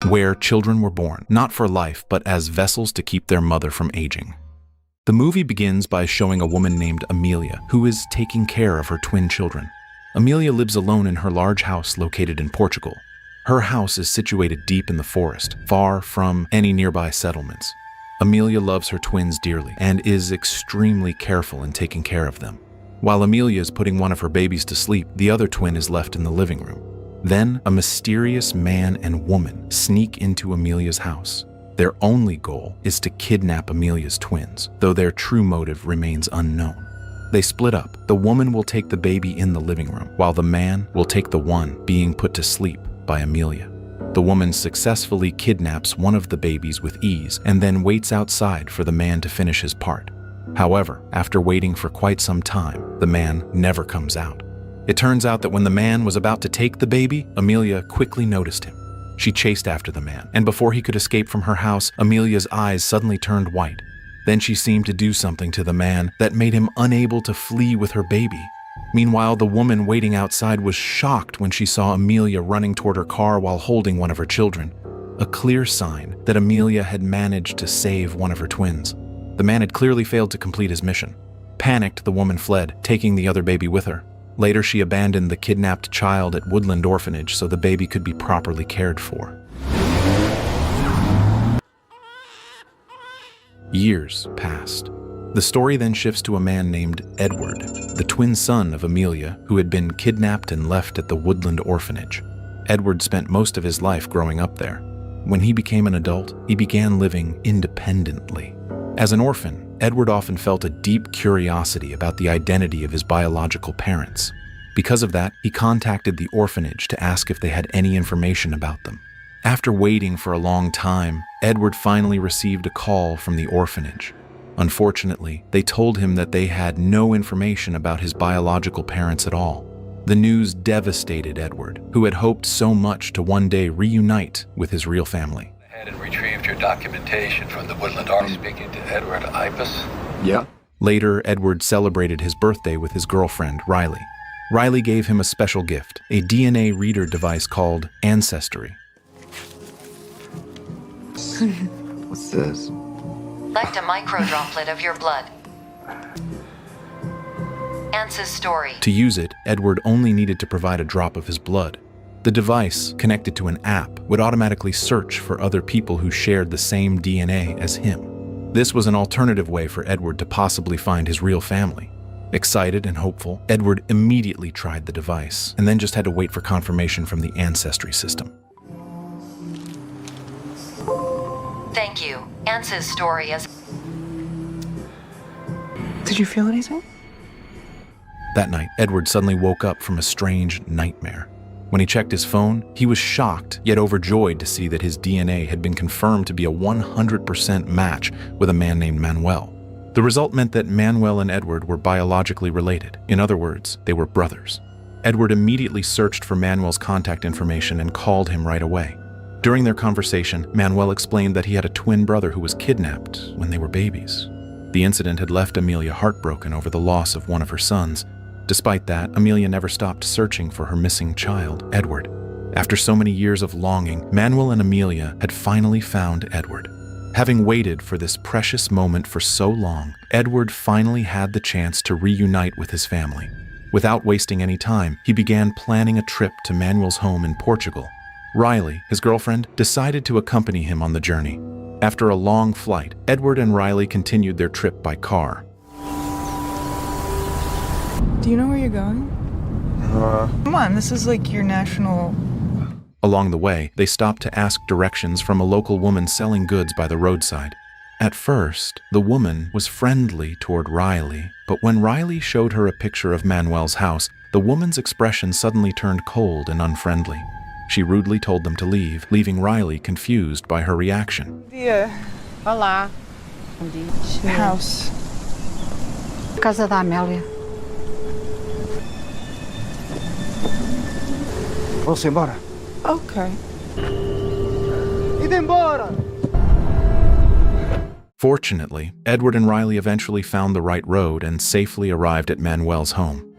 where children were born, not for life, but as vessels to keep their mother from aging. The movie begins by showing a woman named Amelia, who is taking care of her twin children. Amelia lives alone in her large house located in Portugal. Her house is situated deep in the forest, far from any nearby settlements. Amelia loves her twins dearly and is extremely careful in taking care of them. While Amelia is putting one of her babies to sleep, the other twin is left in the living room. Then, a mysterious man and woman sneak into Amelia's house. Their only goal is to kidnap Amelia's twins, though their true motive remains unknown. They split up. The woman will take the baby in the living room, while the man will take the one being put to sleep by Amelia. The woman successfully kidnaps one of the babies with ease and then waits outside for the man to finish his part. However, after waiting for quite some time, the man never comes out. It turns out that when the man was about to take the baby, Amelia quickly noticed him. She chased after the man, and before he could escape from her house, Amelia's eyes suddenly turned white. Then she seemed to do something to the man that made him unable to flee with her baby. Meanwhile, the woman waiting outside was shocked when she saw Amelia running toward her car while holding one of her children, a clear sign that Amelia had managed to save one of her twins. The man had clearly failed to complete his mission. Panicked, the woman fled, taking the other baby with her. Later, she abandoned the kidnapped child at Woodland Orphanage so the baby could be properly cared for. Years passed. The story then shifts to a man named Edward, the twin son of Amelia, who had been kidnapped and left at the Woodland Orphanage. Edward spent most of his life growing up there. When he became an adult, he began living independently. As an orphan, Edward often felt a deep curiosity about the identity of his biological parents. Because of that, he contacted the orphanage to ask if they had any information about them. After waiting for a long time, Edward finally received a call from the orphanage. Unfortunately, they told him that they had no information about his biological parents at all. The news devastated Edward, who had hoped so much to one day reunite with his real family. And retrieved your documentation from the Woodland Army. Speaking to Edward Ipus? Yeah. Later, Edward celebrated his birthday with his girlfriend, Riley. Riley gave him a special gift, a DNA reader device called Ancestry. What's this? Collect a microdroplet of your blood. Ance's story. To use it, Edward only needed to provide a drop of his blood. The device, connected to an app, would automatically search for other people who shared the same DNA as him. This was an alternative way for Edward to possibly find his real family. Excited and hopeful, Edward immediately tried the device, and then just had to wait for confirmation from the Ancestry system. Thank you. Ance's story is... Did you feel anything? That night, Edward suddenly woke up from a strange nightmare. When he checked his phone, he was shocked, yet overjoyed to see that his DNA had been confirmed to be a 100% match with a man named Manuel. The result meant that Manuel and Edward were biologically related. In other words, they were brothers. Edward immediately searched for Manuel's contact information and called him right away. During their conversation, Manuel explained that he had a twin brother who was kidnapped when they were babies. The incident had left Amelia heartbroken over the loss of one of her sons. Despite that, Amelia never stopped searching for her missing child, Edward. After so many years of longing, Manuel and Amelia had finally found Edward. Having waited for this precious moment for so long, Edward finally had the chance to reunite with his family. Without wasting any time, he began planning a trip to Manuel's home in Portugal. Riley, his girlfriend, decided to accompany him on the journey. After a long flight, Edward and Riley continued their trip by car. Do you know where you're going? Come on, this is like your national... Along the way, they stopped to ask directions from a local woman selling goods by the roadside. At first, the woman was friendly toward Riley, but when Riley showed her a picture of Manuel's house, the woman's expression suddenly turned cold and unfriendly. She rudely told them to leave, leaving Riley confused by her reaction. Olá. House. Casa da Amélia. Vamos embora. Okay. Ide embora! Fortunately, Edward and Riley eventually found the right road and safely arrived at Manuel's home.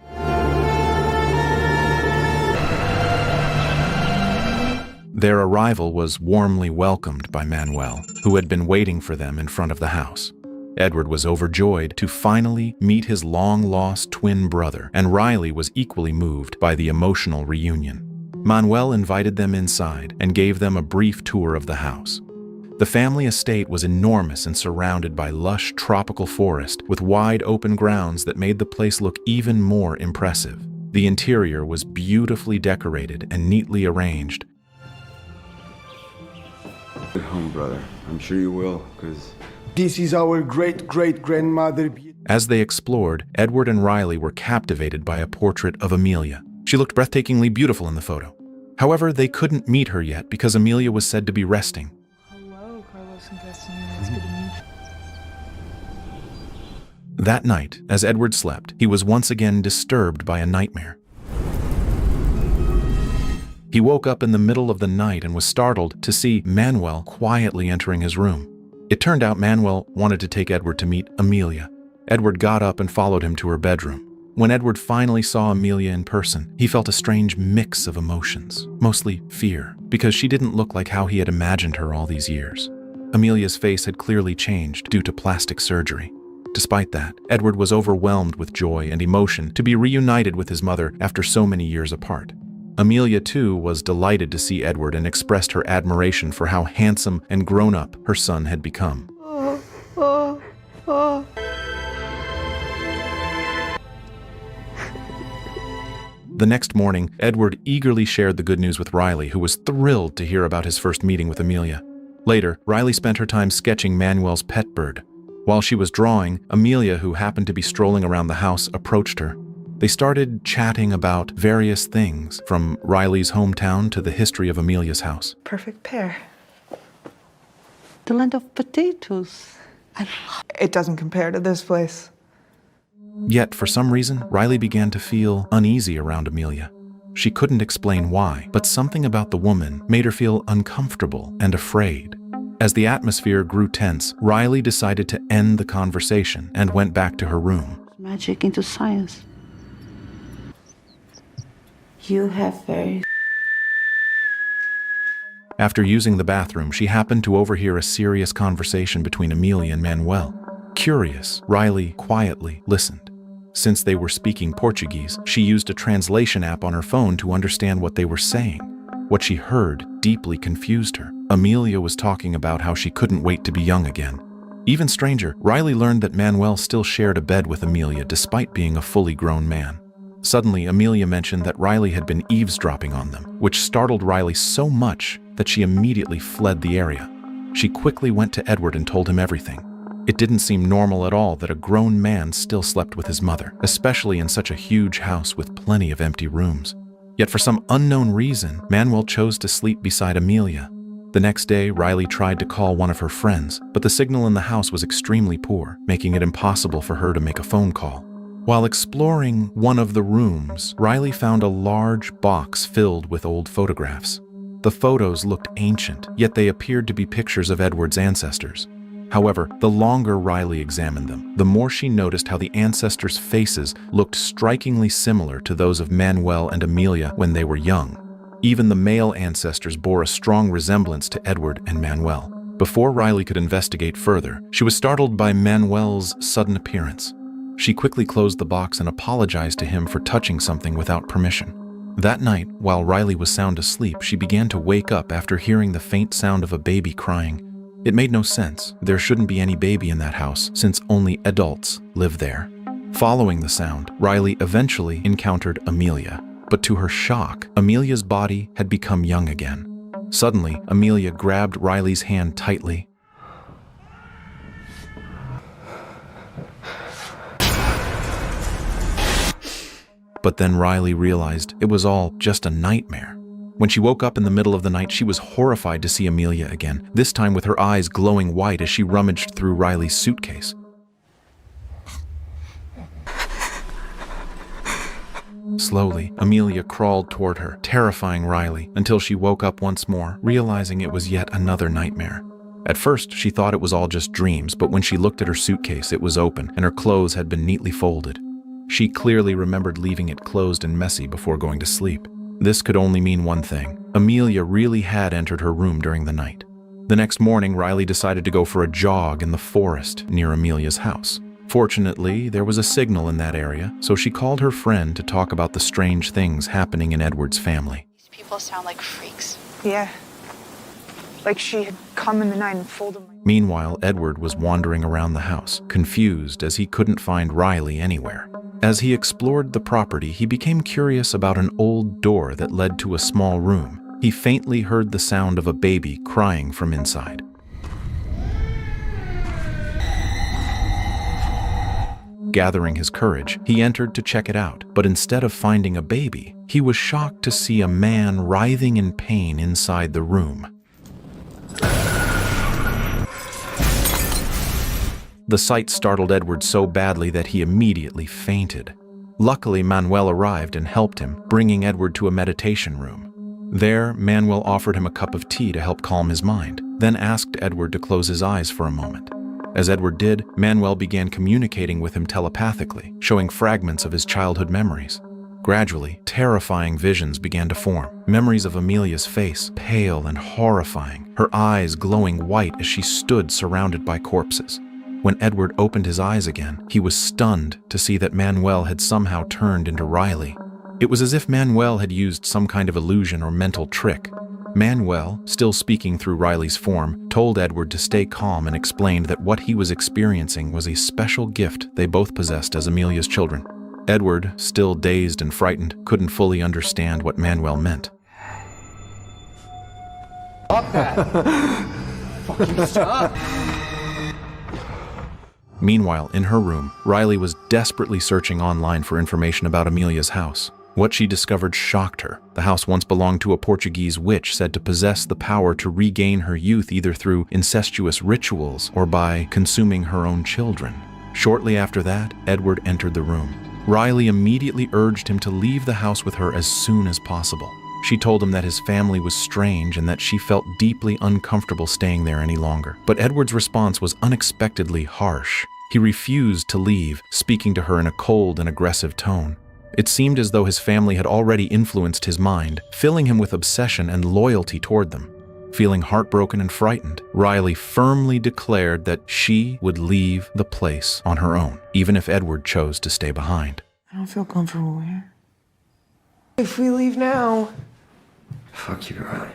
Their arrival was warmly welcomed by Manuel, who had been waiting for them in front of the house. Edward was overjoyed to finally meet his long-lost twin brother, and Riley was equally moved by the emotional reunion. Manuel invited them inside and gave them a brief tour of the house. The family estate was enormous and surrounded by lush tropical forest with wide open grounds that made the place look even more impressive. The interior was beautifully decorated and neatly arranged. Good home, brother. I'm sure you will, because This is our great-great-grandmother. As they explored, Edward and Riley were captivated by a portrait of Amelia. She looked breathtakingly beautiful in the photo. However, they couldn't meet her yet because Amelia was said to be resting. Hello, Carlos and Castaneda. It's good to meet you. That night, as Edward slept, he was once again disturbed by a nightmare. He woke up in the middle of the night and was startled to see Manuel quietly entering his room. It turned out Manuel wanted to take Edward to meet Amelia. Edward got up and followed him to her bedroom. When Edward finally saw Amelia in person, he felt a strange mix of emotions, mostly fear, because she didn't look like how he had imagined her all these years. Amelia's face had clearly changed due to plastic surgery. Despite that, Edward was overwhelmed with joy and emotion to be reunited with his mother after so many years apart. Amelia, too, was delighted to see Edward and expressed her admiration for how handsome and grown-up her son had become. The next morning, Edward eagerly shared the good news with Riley, who was thrilled to hear about his first meeting with Amelia. Later, Riley spent her time sketching Manuel's pet bird. While she was drawing, Amelia, who happened to be strolling around the house, approached her. They started chatting about various things, from Riley's hometown to the history of Amelia's house. Perfect pair. The land of potatoes. It doesn't compare to this place. Yet, for some reason, Riley began to feel uneasy around Amelia. She couldn't explain why, but something about the woman made her feel uncomfortable and afraid. As the atmosphere grew tense, Riley decided to end the conversation and went back to her room. Magic into science. You have very... After using the bathroom, she happened to overhear a serious conversation between Amelia and Manuel. Curious, Riley quietly listened. Since they were speaking Portuguese, she used a translation app on her phone to understand what they were saying. What she heard deeply confused her. Amelia was talking about how she couldn't wait to be young again. Even stranger, Riley learned that Manuel still shared a bed with Amelia despite being a fully grown man. Suddenly, Amelia mentioned that Riley had been eavesdropping on them, which startled Riley so much that she immediately fled the area. She quickly went to Edward and told him everything. It didn't seem normal at all that a grown man still slept with his mother, especially in such a huge house with plenty of empty rooms. Yet for some unknown reason, Manuel chose to sleep beside Amelia. The next day, Riley tried to call one of her friends, but the signal in the house was extremely poor, making it impossible for her to make a phone call. While exploring one of the rooms, Riley found a large box filled with old photographs. The photos looked ancient, yet they appeared to be pictures of Edward's ancestors. However, the longer Riley examined them, the more she noticed how the ancestors' faces looked strikingly similar to those of Manuel and Amelia when they were young. Even the male ancestors bore a strong resemblance to Edward and Manuel. Before Riley could investigate further, she was startled by Manuel's sudden appearance. She quickly closed the box and apologized to him for touching something without permission. That night, while Riley was sound asleep, she began to wake up after hearing the faint sound of a baby crying. It made no sense. There shouldn't be any baby in that house, since only adults live there. Following the sound, Riley eventually encountered Amelia. But to her shock, Amelia's body had become young again. Suddenly, Amelia grabbed Riley's hand tightly. But then Riley realized it was all just a nightmare. When she woke up in the middle of the night, she was horrified to see Amelia again, this time with her eyes glowing white as she rummaged through Riley's suitcase. Slowly, Amelia crawled toward her, terrifying Riley, until she woke up once more, realizing it was yet another nightmare. At first, she thought it was all just dreams, but when she looked at her suitcase, it was open, and her clothes had been neatly folded. She clearly remembered leaving it closed and messy before going to sleep. This could only mean one thing. Amelia really had entered her room during the night. The next morning, Riley decided to go for a jog in the forest near Amelia's house. Fortunately, there was a signal in that area, so she called her friend to talk about the strange things happening in Edward's family. These people sound like freaks. Yeah. Like she had come in the night and folded my... Meanwhile, Edward was wandering around the house, confused as he couldn't find Riley anywhere. As he explored the property, he became curious about an old door that led to a small room. He faintly heard the sound of a baby crying from inside. Gathering his courage, he entered to check it out, but instead of finding a baby, he was shocked to see a man writhing in pain inside the room. The sight startled Edward so badly that he immediately fainted. Luckily, Manuel arrived and helped him, bringing Edward to a meditation room. There, Manuel offered him a cup of tea to help calm his mind, then asked Edward to close his eyes for a moment. As Edward did, Manuel began communicating with him telepathically, showing fragments of his childhood memories. Gradually, terrifying visions began to form. Memories of Amelia's face, pale and horrifying, her eyes glowing white as she stood surrounded by corpses. When Edward opened his eyes again, he was stunned to see that Manuel had somehow turned into Riley. It was as if Manuel had used some kind of illusion or mental trick. Manuel, still speaking through Riley's form, told Edward to stay calm and explained that what he was experiencing was a special gift they both possessed as Amelia's children. Edward, still dazed and frightened, couldn't fully understand what Manuel meant. Stop that! Fucking stop! Meanwhile, in her room, Riley was desperately searching online for information about Amelia's house. What she discovered shocked her. The house once belonged to a Portuguese witch said to possess the power to regain her youth either through incestuous rituals or by consuming her own children. Shortly after that, Edward entered the room. Riley immediately urged him to leave the house with her as soon as possible. She told him that his family was strange and that she felt deeply uncomfortable staying there any longer. But Edward's response was unexpectedly harsh. He refused to leave, speaking to her in a cold and aggressive tone. It seemed as though his family had already influenced his mind, filling him with obsession and loyalty toward them. Feeling heartbroken and frightened, Riley firmly declared that she would leave the place on her own, even if Edward chose to stay behind. I don't feel comfortable here. If we leave now... Fuck you, Riley.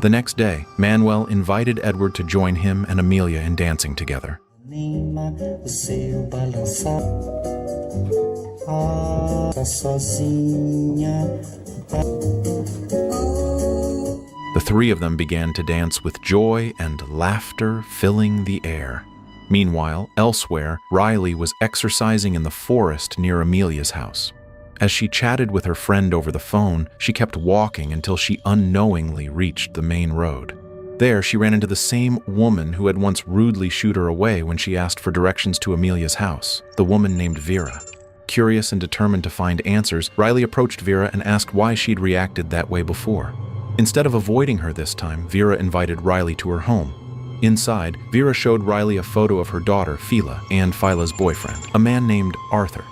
The next day, Manuel invited Edward to join him and Amelia in dancing together. The three of them began to dance with joy and laughter filling the air. Meanwhile, elsewhere, Riley was exercising in the forest near Amelia's house. As she chatted with her friend over the phone, she kept walking until she unknowingly reached the main road. There, she ran into the same woman who had once rudely shooed her away when she asked for directions to Amelia's house, the woman named Vera. Curious and determined to find answers, Riley approached Vera and asked why she'd reacted that way before. Instead of avoiding her this time, Vera invited Riley to her home. Inside, Vera showed Riley a photo of her daughter, Fila, and Fila's boyfriend, a man named Arthur.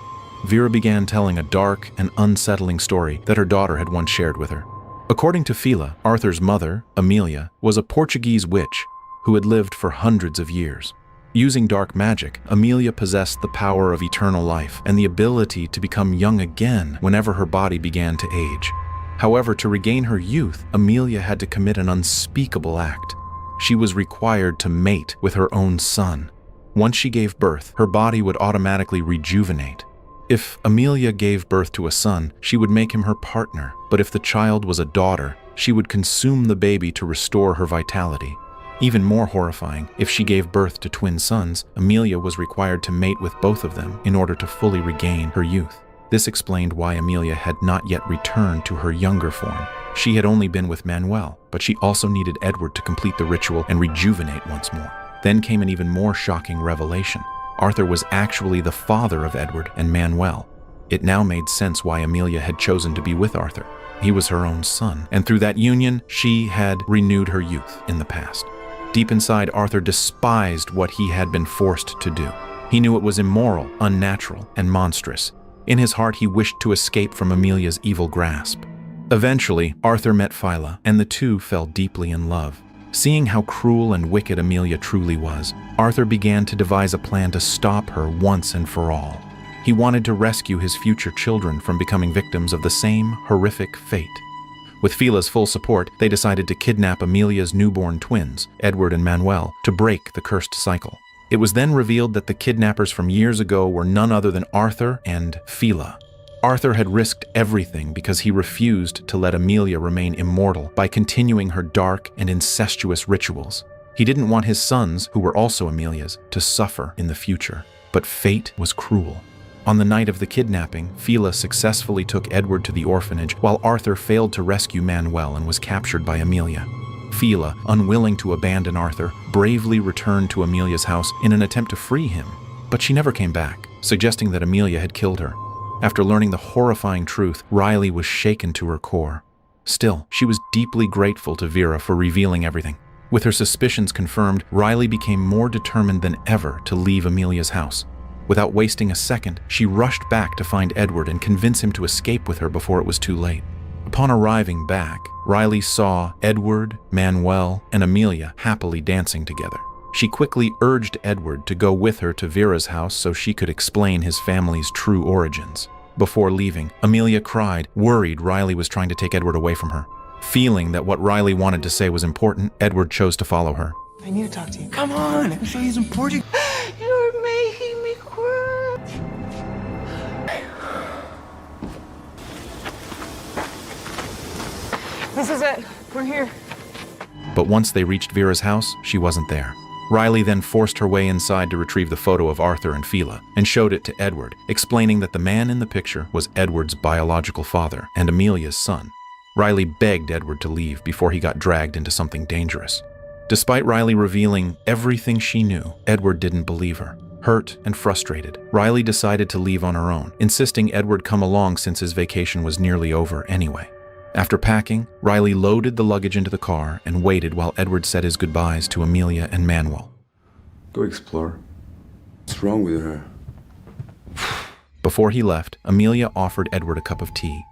Vera began telling a dark and unsettling story that her daughter had once shared with her. According to Fila, Arthur's mother, Amelia, was a Portuguese witch who had lived for hundreds of years. Using dark magic, Amelia possessed the power of eternal life and the ability to become young again whenever her body began to age. However, to regain her youth, Amelia had to commit an unspeakable act. She was required to mate with her own son. Once she gave birth, her body would automatically rejuvenate. If Amelia gave birth to a son, she would make him her partner, but if the child was a daughter, she would consume the baby to restore her vitality. Even more horrifying, if she gave birth to twin sons, Amelia was required to mate with both of them in order to fully regain her youth. This explained why Amelia had not yet returned to her younger form. She had only been with Manuel, but she also needed Edward to complete the ritual and rejuvenate once more. Then came an even more shocking revelation. Arthur was actually the father of Edward and Manuel. It now made sense why Amelia had chosen to be with Arthur. He was her own son, and through that union, she had renewed her youth in the past. Deep inside, Arthur despised what he had been forced to do. He knew it was immoral, unnatural, and monstrous. In his heart, he wished to escape from Amelia's evil grasp. Eventually, Arthur met Phyla, and the two fell deeply in love. Seeing how cruel and wicked Amelia truly was, Arthur began to devise a plan to stop her once and for all. He wanted to rescue his future children from becoming victims of the same horrific fate. With Phyla's full support, they decided to kidnap Amelia's newborn twins, Edward and Manuel, to break the cursed cycle. It was then revealed that the kidnappers from years ago were none other than Arthur and Phyla. Arthur had risked everything because he refused to let Amelia remain immortal by continuing her dark and incestuous rituals. He didn't want his sons, who were also Amelia's, to suffer in the future. But fate was cruel. On the night of the kidnapping, Phyla successfully took Edward to the orphanage, while Arthur failed to rescue Manuel and was captured by Amelia. Phyla, unwilling to abandon Arthur, bravely returned to Amelia's house in an attempt to free him, but she never came back, suggesting that Amelia had killed her. After learning the horrifying truth, Riley was shaken to her core. Still, she was deeply grateful to Vera for revealing everything. With her suspicions confirmed, Riley became more determined than ever to leave Amelia's house. Without wasting a second, she rushed back to find Edward and convince him to escape with her before it was too late. Upon arriving back, Riley saw Edward, Manuel, and Amelia happily dancing together. She quickly urged Edward to go with her to Vera's house so she could explain his family's true origins. Before leaving, Amelia cried, worried Riley was trying to take Edward away from her. Feeling that what Riley wanted to say was important, Edward chose to follow her. I need to talk to you. Come on, I can show you some Portuguese. You're making me cry. This is it. We're here. But once they reached Vera's house, she wasn't there. Riley then forced her way inside to retrieve the photo of Arthur and Phyla and showed it to Edward, explaining that the man in the picture was Edward's biological father and Amelia's son. Riley begged Edward to leave before he got dragged into something dangerous. Despite Riley revealing everything she knew, Edward didn't believe her. Hurt and frustrated, Riley decided to leave on her own, insisting Edward come along since his vacation was nearly over anyway. After packing, Riley loaded the luggage into the car and waited while Edward said his goodbyes to Amelia and Manuel. Go explore. What's wrong with her? Before he left, Amelia offered Edward a cup of tea.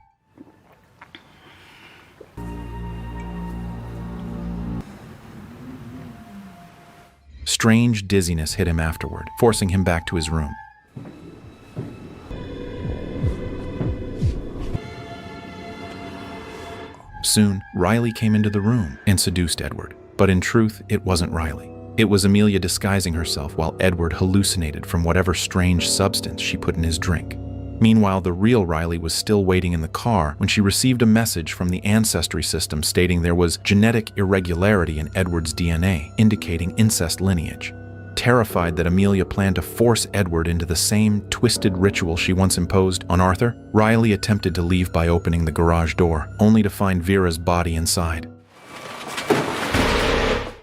Strange dizziness hit him afterward, forcing him back to his room. Soon, Riley came into the room and seduced Edward. But in truth, it wasn't Riley. It was Amelia disguising herself while Edward hallucinated from whatever strange substance she put in his drink. Meanwhile, the real Riley was still waiting in the car when she received a message from the ancestry system stating there was genetic irregularity in Edward's DNA, indicating incest lineage. Terrified that Amelia planned to force Edward into the same twisted ritual she once imposed on Arthur, Riley attempted to leave by opening the garage door, only to find Vera's body inside.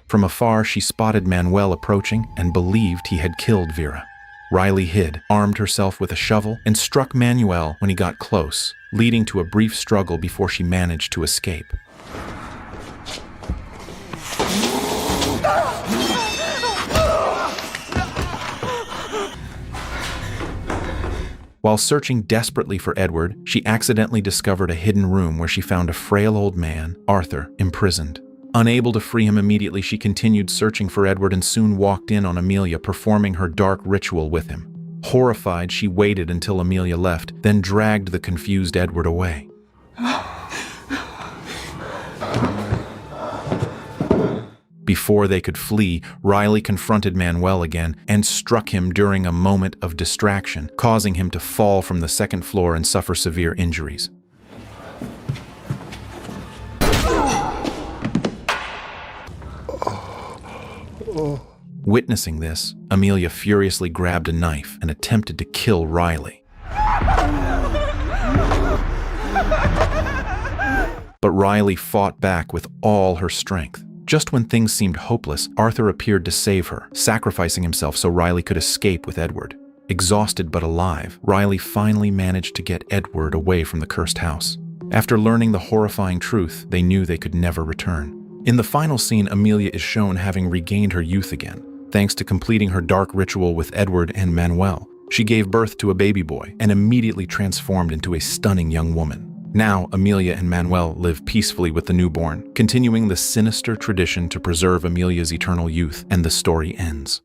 From afar, she spotted Manuel approaching and believed he had killed Vera. Riley hid, armed herself with a shovel, and struck Manuel when he got close, leading to a brief struggle before she managed to escape. While searching desperately for Edward, she accidentally discovered a hidden room where she found a frail old man, Arthur, imprisoned. Unable to free him immediately, she continued searching for Edward and soon walked in on Amelia performing her dark ritual with him. Horrified, she waited until Amelia left, then dragged the confused Edward away. Before they could flee, Riley confronted Manuel again and struck him during a moment of distraction, causing him to fall from the second floor and suffer severe injuries. Witnessing this, Amelia furiously grabbed a knife and attempted to kill Riley. But Riley fought back with all her strength. Just when things seemed hopeless, Arthur appeared to save her, sacrificing himself so Riley could escape with Edward. Exhausted but alive, Riley finally managed to get Edward away from the cursed house. After learning the horrifying truth, they knew they could never return. In the final scene, Amelia is shown having regained her youth again, thanks to completing her dark ritual with Edward and Manuel. She gave birth to a baby boy and immediately transformed into a stunning young woman. Now, Amelia and Manuel live peacefully with the newborn, continuing the sinister tradition to preserve Amelia's eternal youth, and the story ends.